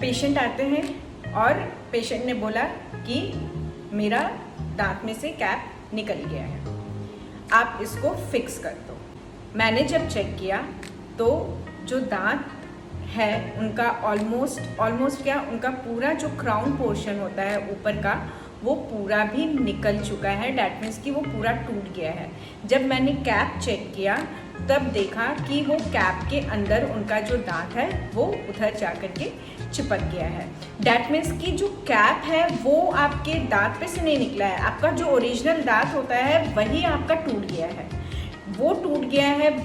Patient आते हैं और पेशेंट ने बोला कि मेरा दांत में से कैप निकल गया है, आप इसको फिक्स कर दो। मैंने जब चेक किया तो जो दांत है उनका ऑलमोस्ट क्या, उनका पूरा जो क्राउन पोर्शन होता है ऊपर का वो पूरा भी निकल चुका है। डैट मीन्स कि वो पूरा टूट गया है। जब मैंने कैप चेक किया तब देखा कि वो कैप के अंदर उनका जो दांत है वो उधर जा कर के चिपक गया है। डैट मीन्स कि जो कैप है वो आपके दांत पे से नहीं निकला है, आपका जो ओरिजिनल दांत होता है वही आपका टूट गया है। वो टूट गया है,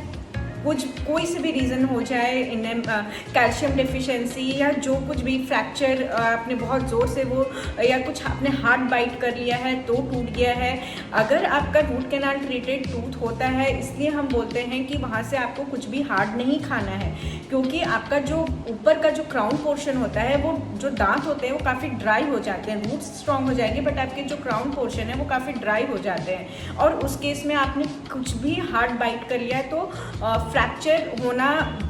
कोई से भी रीज़न हो जाए, इन्हें कैल्शियम डिफिशिएंसी या जो कुछ भी फ्रैक्चर, आपने बहुत ज़ोर से वो या कुछ आपने हार्ड बाइट कर लिया है तो टूट गया है। अगर आपका रूट कैनाल ट्रीटेड टूथ होता है, इसलिए हम बोलते हैं कि वहाँ से आपको कुछ भी हार्ड नहीं खाना है, क्योंकि आपका जो ऊपर का जो क्राउन पोर्शन होता है, वो जो दांत होते हैं वो काफ़ी ड्राई हो जाते हैं। रूट्स स्ट्रॉन्ग हो जाएंगे बट आपके जो क्राउन पोर्शन है वो काफ़ी ड्राई हो जाते हैं, और उस केस में आपने कुछ भी हार्ड बाइट कर लिया है तो फ्रैक्चर होना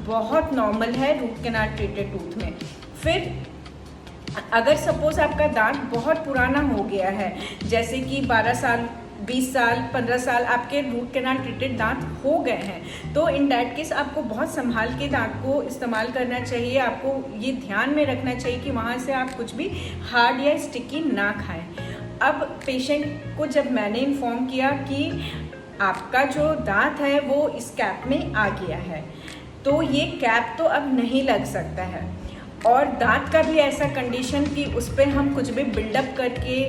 बहुत नॉर्मल है रूट कैनाल ट्रीटेड टूथ में। फिर अगर सपोज आपका दांत बहुत पुराना हो गया है, जैसे कि 12 साल 20 साल 15 साल आपके रूट कैनाल ट्रीटेड दांत हो गए हैं, तो इन डैट केस आपको बहुत संभाल के दांत को इस्तेमाल करना चाहिए। आपको ये ध्यान में रखना चाहिए कि वहाँ से आप कुछ भी हार्ड या स्टिकी ना खाएं। अब पेशेंट को जब मैंने इन्फॉर्म किया कि आपका जो दांत है वो इस कैप में आ गया है, तो ये कैप तो अब नहीं लग सकता है, और दांत का भी ऐसा कंडीशन कि उस पर हम कुछ भी बिल्डअप करके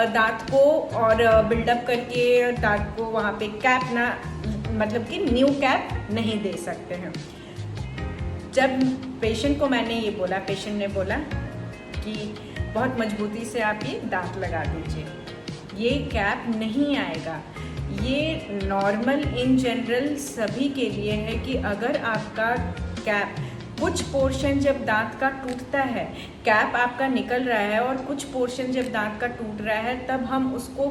दांत को और बिल्डअप करके दांत को वहाँ पे कैप ना, मतलब कि न्यू कैप नहीं दे सकते हैं। जब पेशेंट को मैंने ये बोला, पेशेंट ने बोला कि बहुत मजबूती से आप ये दांत लगा दीजिए, ये कैप नहीं आएगा। ये नॉर्मल इन जनरल सभी के लिए है कि अगर आपका कैप कुछ पोर्शन जब दांत का टूटता है, कैप आपका निकल रहा है और कुछ पोर्शन जब दांत का टूट रहा है, तब हम उसको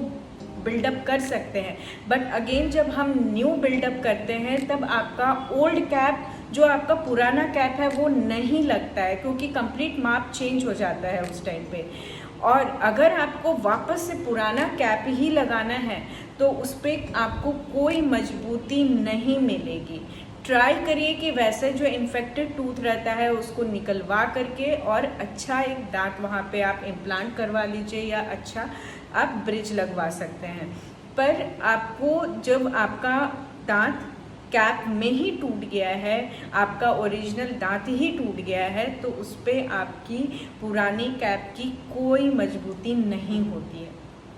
बिल्डअप कर सकते हैं। बट अगेन जब हम न्यू बिल्डअप करते हैं तब आपका ओल्ड कैप, जो आपका पुराना कैप है, वो नहीं लगता है, क्योंकि कंप्लीट माप चेंज हो जाता है उस टाइम पे। और अगर आपको वापस से पुराना कैप ही लगाना है तो उस पर आपको कोई मजबूती नहीं मिलेगी। ट्राई करिए कि वैसे जो इन्फेक्टेड टूथ रहता है उसको निकलवा करके और अच्छा एक दांत वहाँ पे आप इम्प्लांट करवा लीजिए, या अच्छा आप ब्रिज लगवा सकते हैं। पर आपको जब आपका दांत कैप में ही टूट गया है, आपका ओरिजिनल दांत ही टूट गया है, तो उस पर आपकी पुरानी कैप की कोई मजबूती नहीं होती है।